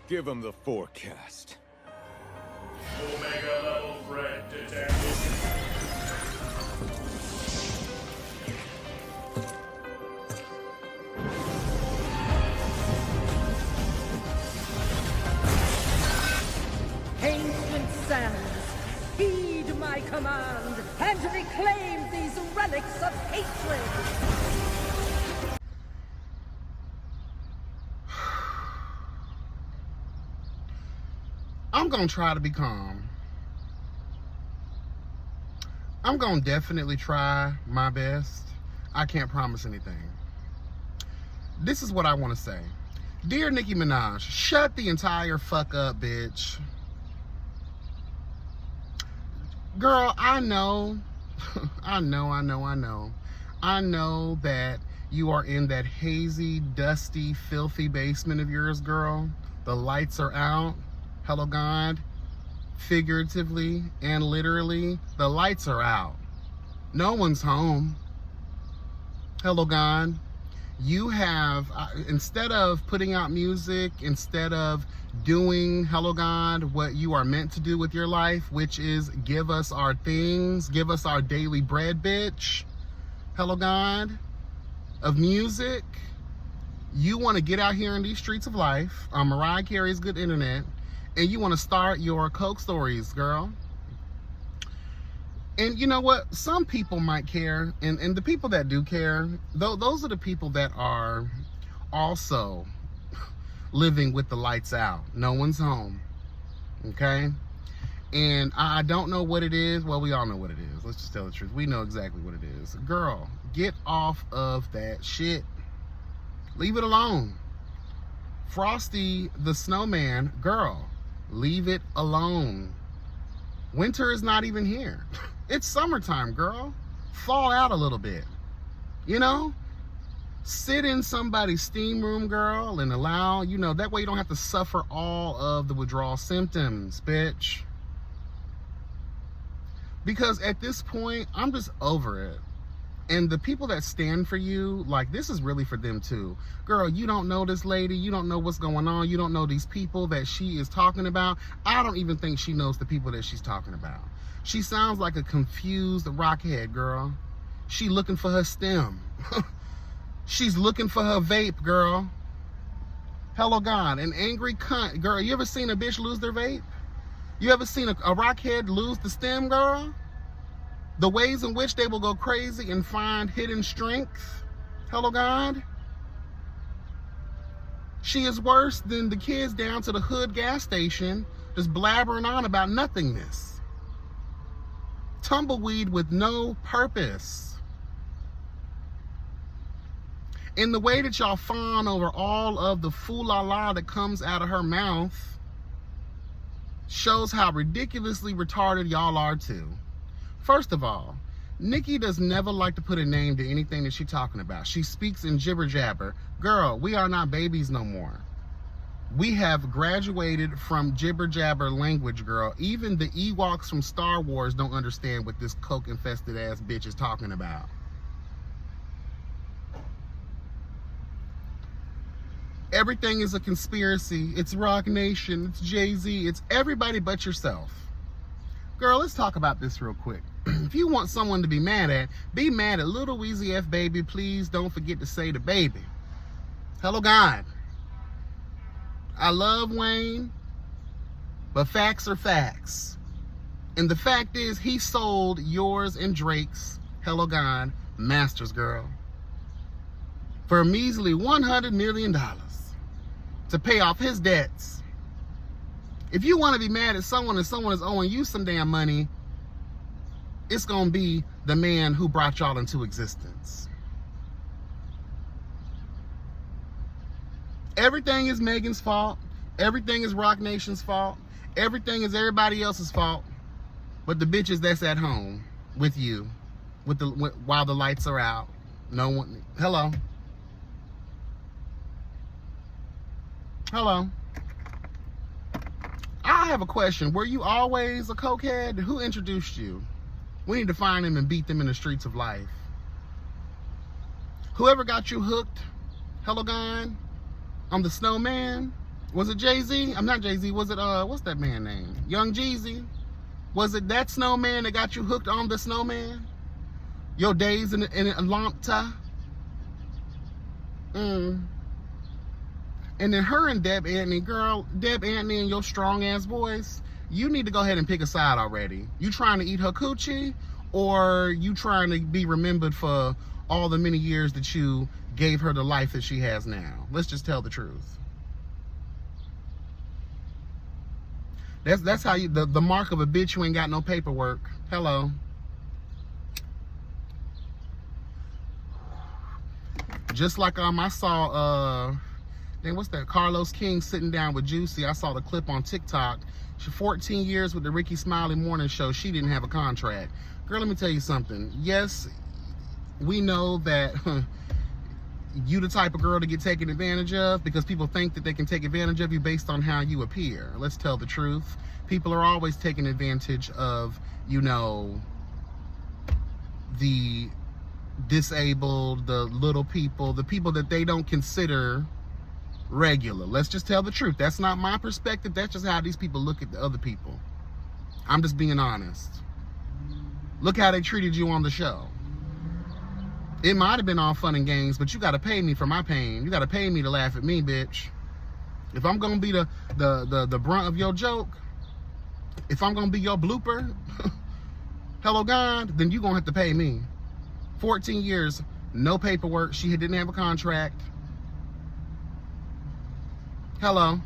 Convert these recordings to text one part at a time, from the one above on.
Give him the forecast. Omega level threat detected. Ancient sands, heed my command and reclaim these relics of hatred! I'm gonna try to be calm. I'm gonna definitely try my best. I can't promise anything. This is what I want to say. Dear Nicki Minaj, shut the entire fuck up, bitch. Girl, I know, I know that you are in that hazy, dusty, filthy basement of yours, girl. The lights are out. Hello, God. Figuratively and literally, the lights are out. No one's home. Hello, God. You have, instead of putting out music, instead of doing, hello God, what you are meant to do with your life, which is give us our things, give us our daily bread, bitch, hello God, of music, you want to get out here in these streets of life on Mariah Carey's good internet, and you want to start your Coke stories, girl. And you know what? Some people might care, and the people that do care, those are the people that are also living with the lights out. No one's home, okay? And I don't know what it is. Well, we all know what it is. Let's just tell the truth. We know exactly what it is. Girl, get off of that shit. Leave it alone. Frosty the Snowman, girl, leave it alone. Winter is not even here. It's summertime, girl. Fall out a little bit. You know? Sit in somebody's steam room, girl, and allow, you know, that way you don't have to suffer all of the withdrawal symptoms, bitch. Because at this point, I'm just over it. And the people that stand for you, like, this is really for them too. Girl, you don't know this lady. You don't know what's going on. You don't know these people that she is talking about. I don't even think she knows the people that she's talking about. She sounds like a confused rockhead, girl. She looking for her stem. She's looking for her vape, girl. Hello, God. An angry cunt. Girl, you ever seen a bitch lose their vape? You ever seen a rockhead lose the stem, girl? The ways in which they will go crazy and find hidden strength. Hello, God. She is worse than the kids down to the hood gas station just blabbering on about nothingness. Tumbleweed with no purpose. In the way that y'all fawn over all of the fool-la-la that comes out of her mouth shows how ridiculously retarded y'all are too. First of all, Nicki does never like to put a name to anything that she's talking about. She speaks in jibber jabber. Girl, we are not babies no more. We have graduated from jibber jabber language, girl. Even the Ewoks from Star Wars don't understand what this coke infested ass bitch is talking about. Everything is a conspiracy. It's Rock Nation. It's Jay-Z. It's everybody but yourself. Girl, let's talk about this real quick. If you want someone to be mad at Little Weezy F Baby. Please don't forget to say the baby. Hello, God. I love Wayne, but facts are facts. And the fact is, he sold yours and Drake's, hello, God, masters, girl, for a measly $100 million to pay off his debts. If you want to be mad at someone and someone is owing you some damn money, it's going to be the man who brought y'all into existence. Everything is Megan's fault. Everything is Rock Nation's fault. Everything is everybody else's fault. But the bitches that's at home with you, while the lights are out. No one. Hello. Hello. I have a question. Were you always a cokehead? Who introduced you? We need to find them and beat them in the streets of life. Whoever got you hooked, hello, God, on the Snowman, Was it Jay-Z? I'm not Jay-Z. Was it, what's that man name? Young Jeezy? Was it that snowman that got you hooked on the snowman? Your days in Atlanta? And then her and Deb Antony, girl, Deb Antony and your strong-ass voice, you need to go ahead and pick a side already. You trying to eat her coochie, or you trying to be remembered for all the many years that you gave her the life that she has now? Let's just tell the truth. That's how you, the mark of a bitch who ain't got no paperwork. Hello. Just like I saw, then what's that? Carlos King sitting down with Juicy. I saw the clip on TikTok. She 14 years with the Ricky Smiley Morning Show. She didn't have a contract. Girl, let me tell you something. Yes, we know that you the type of girl to get taken advantage of because people think that they can take advantage of you based on how you appear. Let's tell the truth. People are always taking advantage of, you know, the disabled, the little people, the people that they don't consider regular. Let's just tell the truth. That's not my perspective. That's just how these people look at the other people. I'm just being honest. Look how they treated you on the show. It might have been all fun and games, but you got to pay me for my pain. You got to pay me to laugh at me, bitch. If I'm going to be the brunt of your joke, if I'm going to be your blooper, hello God, then you're going to have to pay me. 14 years, no paperwork. She didn't have a contract. Hello.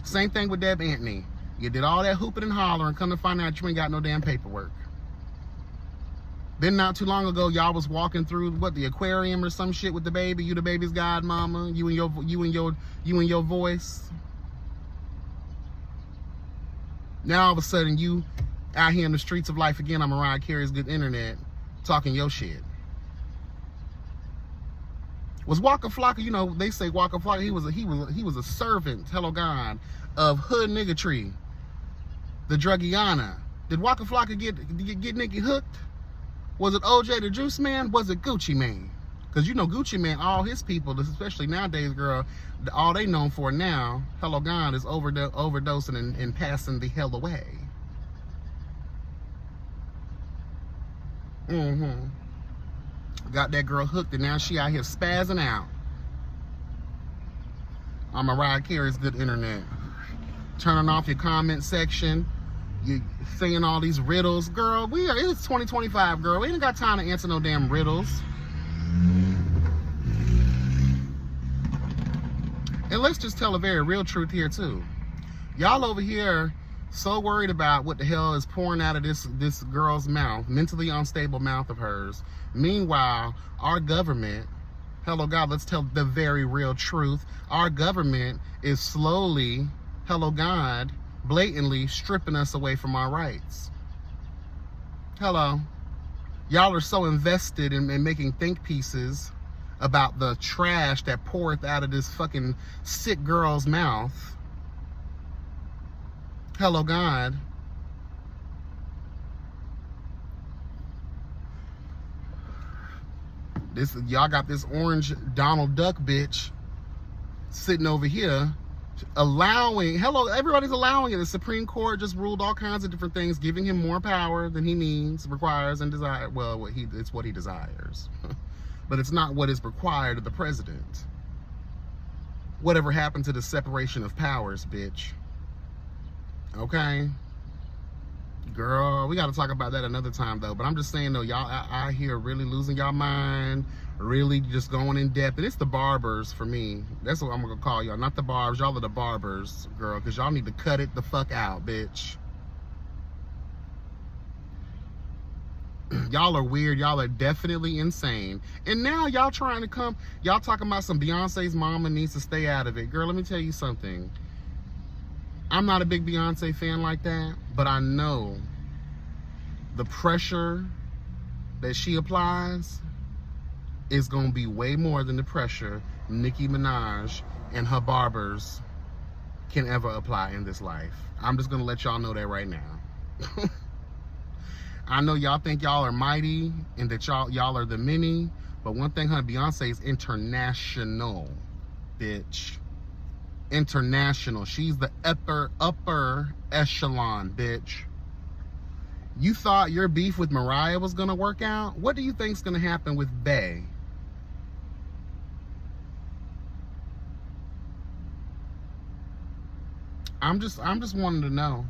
Same thing with Deb Antony. You did all that hooping and hollering, come to find out you ain't got no damn paperwork. Then not too long ago, y'all was walking through the aquarium or some shit with the baby. You the baby's godmama. You and your voice. Now all of a sudden you out here in the streets of life again on Mariah Carey's Good Internet, talking your shit. Was Waka Flocka? You know they say Waka Flocka. He was a servant. Hello God, of hood niggatry. The druggiana. Did Waka Flocka get Nicki hooked? Was it OJ the Juice Man? Was it Gucci Man? Because you know Gucci Man, all his people, especially nowadays, girl, all they known for now, hello God, is overdosing and passing the hell away. Got that girl hooked and now she out here spazzing out on Mariah Carey's Good Internet. Turning off your comment section. You saying all these riddles. Girl, it's 2025, girl. We ain't got time to answer no damn riddles. And let's just tell a very real truth here too. Y'all over here so worried about what the hell is pouring out of this girl's mouth, mentally unstable mouth of hers. Meanwhile, our government, hello God, let's tell the very real truth. Our government is slowly, hello God, blatantly stripping us away from our rights. Hello. Y'all are so invested in making think pieces about the trash that poureth out of this fucking sick girl's mouth. Hello God. Y'all got this orange Donald Duck bitch sitting over here allowing, hello, everybody's allowing it. The Supreme Court just ruled all kinds of different things, giving him more power than he needs, requires, and desires. Well, it's what he desires. But it's not what is required of the president. Whatever happened to the separation of powers, bitch? Okay? Girl, we got to talk about that another time, though. But I'm just saying, though, y'all out here really losing y'all mind, really just going in depth. And it's the barbers for me. That's what I'm going to call y'all. Not the barbs. Y'all are the barbers, girl, because y'all need to cut it the fuck out, bitch. Y'all are weird. Y'all are definitely insane. And now y'all trying to come, y'all talking about some Beyonce's mama needs to stay out of it. Girl, let me tell you something. I'm not a big Beyonce fan like that, but I know the pressure that she applies is going to be way more than the pressure Nicki Minaj and her barbers can ever apply in this life. I'm just going to let y'all know that right now. I know y'all think y'all are mighty and that y'all are the many, but one thing, honey, Beyonce is international, bitch. international. She's the upper echelon, bitch. You thought your beef with Mariah was gonna work out? What do you think's gonna happen with Bey? I'm just wanting to know.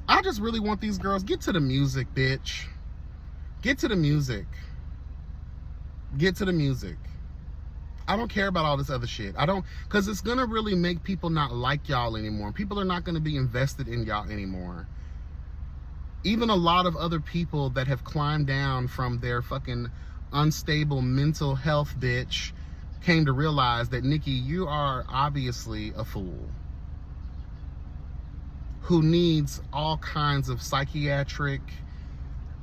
I just really want these girls, get to the music, bitch. Get to the music. Get to the music. I don't care about all this other shit. I don't, because it's gonna really make people not like y'all anymore. People are not gonna be invested in y'all anymore. Even a lot of other people that have climbed down from their fucking unstable mental health, bitch, came to realize that, Nicki, you are obviously a fool who needs all kinds of psychiatric,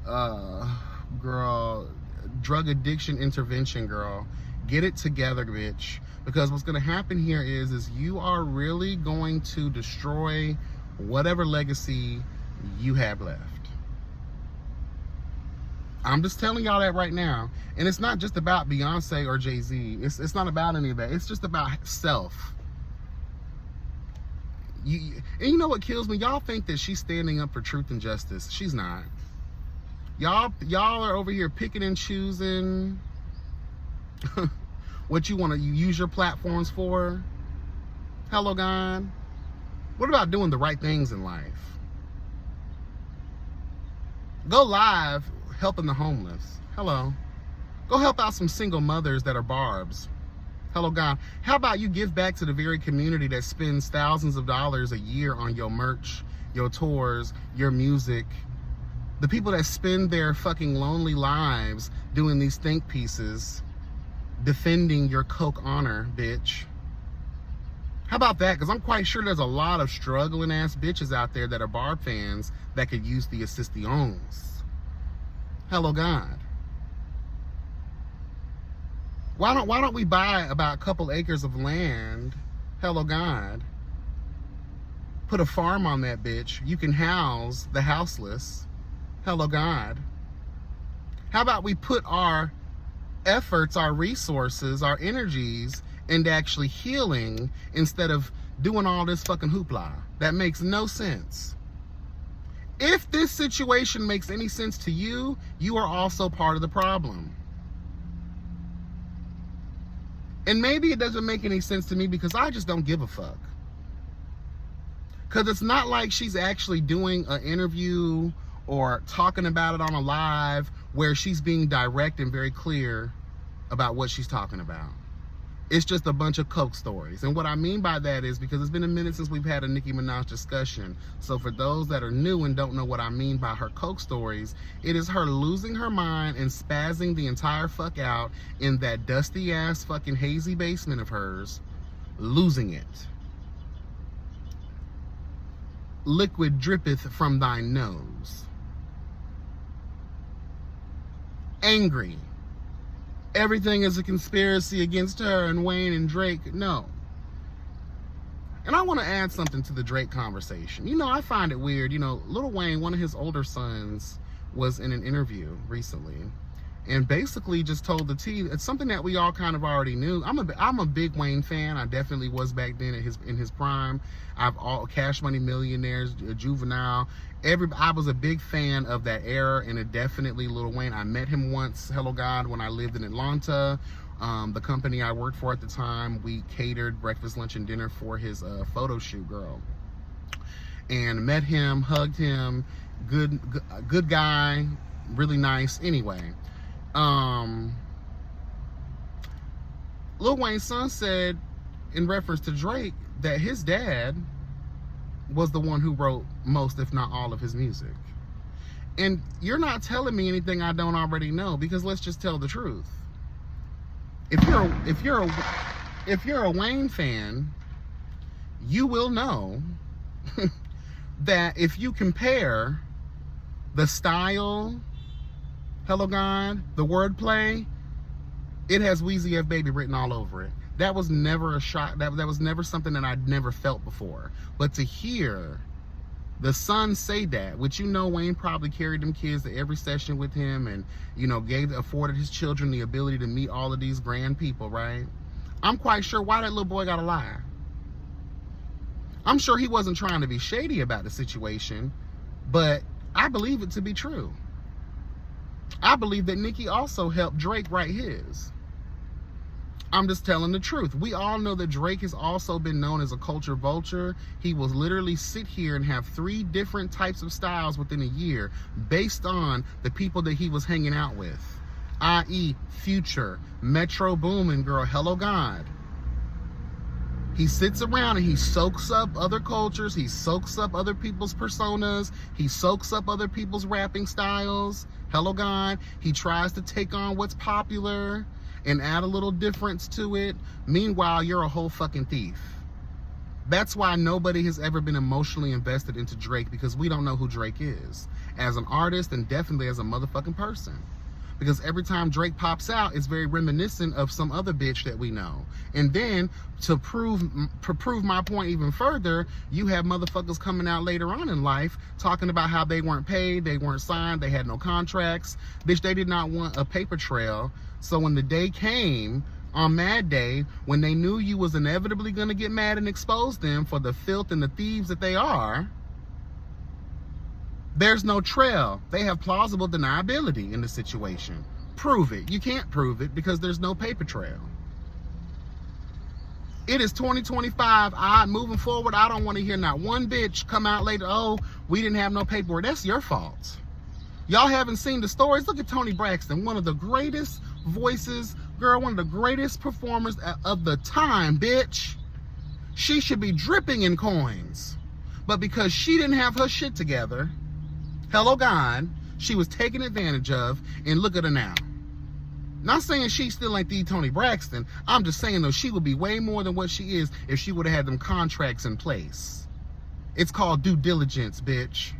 girl, drug addiction intervention, girl. Get it together, bitch. Because what's gonna happen here is you are really going to destroy whatever legacy you have left. I'm just telling y'all that right now. And it's not just about Beyonce or Jay-Z. It's not about any of that. It's just about self. And you know what kills me? Y'all think that she's standing up for truth and justice. She's not. Y'all are over here picking and choosing what you want to use your platforms for. Hello, God. What about doing the right things in life? Go live helping the homeless. Hello. Go help out some single mothers that are barbs. Hello, God. How about you give back to the very community that spends thousands of dollars a year on your merch, your tours, your music? The people that spend their fucking lonely lives doing these think pieces, defending your Coke honor, bitch. How about that? Because I'm quite sure there's a lot of struggling ass bitches out there that are Barb fans that could use the assistions. Hello, God. Why don't we buy about a couple acres of land? Hello, God. Put a farm on that bitch. You can house the houseless. Hello, God. How about we put our efforts, our resources, our energies into actually healing instead of doing all this fucking hoopla? That makes no sense. If this situation makes any sense to you, you are also part of the problem. And maybe it doesn't make any sense to me because I just don't give a fuck. Because it's not like she's actually doing an interview or talking about it on a live where she's being direct and very clear about what she's talking about. It's just a bunch of Coke stories. And what I mean by that is because it's been a minute since we've had a Nicki Minaj discussion. So for those that are new and don't know what I mean by her Coke stories, it is her losing her mind and spazzing the entire fuck out in that dusty ass fucking hazy basement of hers, losing it. Liquid drippeth from thy nose. Angry. Everything is a conspiracy against her and Wayne and Drake. No. And I want to add something to the Drake conversation. You know, I find it weird. You know, Lil Wayne, one of his older sons, was in an interview recently and basically just told the tea. It's something that we all kind of already knew. I'm a big Wayne fan. I definitely was back then in his prime. I've all Cash Money Millionaires, Juvenile. I was a big fan of that era, and it definitely Lil Wayne. I met him once, hello God, when I lived in Atlanta. The company I worked for at the time, we catered breakfast, lunch, and dinner for his photo shoot, girl. And met him, hugged him, good guy, really nice. Anyway, Lil Wayne's son said, in reference to Drake, that his dad was the one who wrote most, if not all, of his music. And you're not telling me anything I don't already know, because let's just tell the truth. If you're a Wayne fan, you will know that if you compare the style, hello God, the wordplay, it has Weezy F Baby written all over it. That was never a shock. That was never something that I'd never felt before. But to hear the son say that, which, you know, Wayne probably carried them kids to every session with him and, you know, afforded his children the ability to meet all of these grand people, right? I'm quite sure why that little boy gotta lie. I'm sure he wasn't trying to be shady about the situation, but I believe it to be true. I believe that Nicki also helped Drake write his. I'm just telling the truth. We all know that Drake has also been known as a culture vulture. He will literally sit here and have 3 different types of styles within a year based on the people that he was hanging out with, i.e. Future, Metro Boomin, girl, Hello God. He sits around and he soaks up other cultures. He soaks up other people's personas. He soaks up other people's rapping styles. Hello God. He tries to take on what's popular and add a little difference to it. Meanwhile, you're a whole fucking thief. That's why nobody has ever been emotionally invested into Drake, because we don't know who Drake is as an artist and definitely as a motherfucking person. Because every time Drake pops out, it's very reminiscent of some other bitch that we know. And then to prove my point even further, you have motherfuckers coming out later on in life talking about how they weren't paid, they weren't signed, they had no contracts. Bitch, they did not want a paper trail. So when the day came, on Mad Day, when they knew you was inevitably going to get mad and expose them for the filth and the thieves that they are, there's no trail. They have plausible deniability in the situation. Prove it. You can't prove it because there's no paper trail. It is 2025. Moving forward, I don't want to hear not one bitch come out later, oh, we didn't have no paperwork. That's your fault. Y'all haven't seen the stories. Look at Toni Braxton, one of the greatest voices, girl, one of the greatest performers of the time, bitch. She should be dripping in coins. But because she didn't have her shit together, hello God, she was taken advantage of, and look at her now. Not saying she still ain't the Toni Braxton. I'm just saying, though, she would be way more than what she is if she would have had them contracts in place. It's called due diligence, bitch.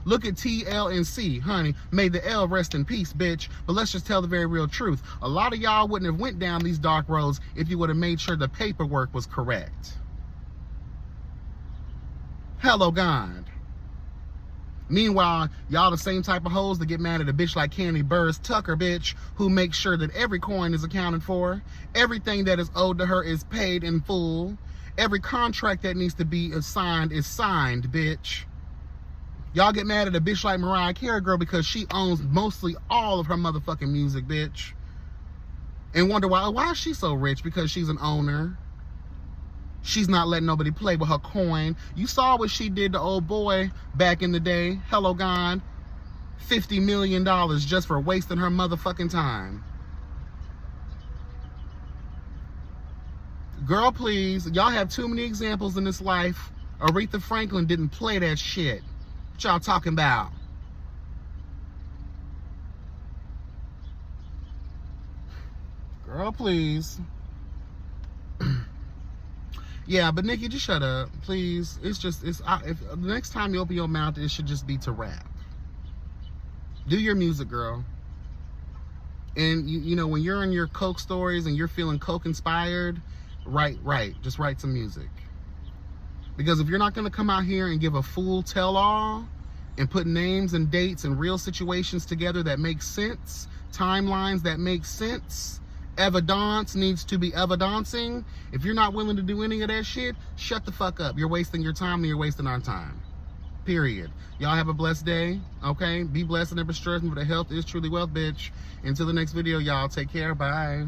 Look at TLNC, honey. May the L rest in peace, bitch. But let's just tell the very real truth. A lot of y'all wouldn't have went down these dark roads if you would have made sure the paperwork was correct. Hello, God. Meanwhile, y'all the same type of hoes that get mad at a bitch like Candy Burrs Tucker, bitch, who makes sure that every coin is accounted for. Everything that is owed to her is paid in full. Every contract that needs to be signed is signed, bitch. Y'all get mad at a bitch like Mariah Carey, girl, because she owns mostly all of her motherfucking music, bitch. And wonder why is she so rich? Because she's an owner. She's not letting nobody play with her coin. You saw what she did to old boy back in the day. Hello, God. $50 million just for wasting her motherfucking time. Girl, please. Y'all have too many examples in this life. Aretha Franklin didn't play that shit. What y'all talking about? Girl, please. Yeah, but Nicki, just shut up, please. If the next time you open your mouth, it should just be to rap. Do your music, girl. And you know, when you're in your Coke stories and you're feeling Coke inspired, just write some music. Because if you're not going to come out here and give a full tell-all and put names and dates and real situations together that make sense, timelines that make sense, evidence needs to be evidencing. If you're not willing to do any of that shit, shut the fuck up. You're wasting your time and you're wasting our time. Period. Y'all have a blessed day, okay? Be blessed and never stressed, but health is truly wealth, bitch. Until the next video, y'all, take care. Bye.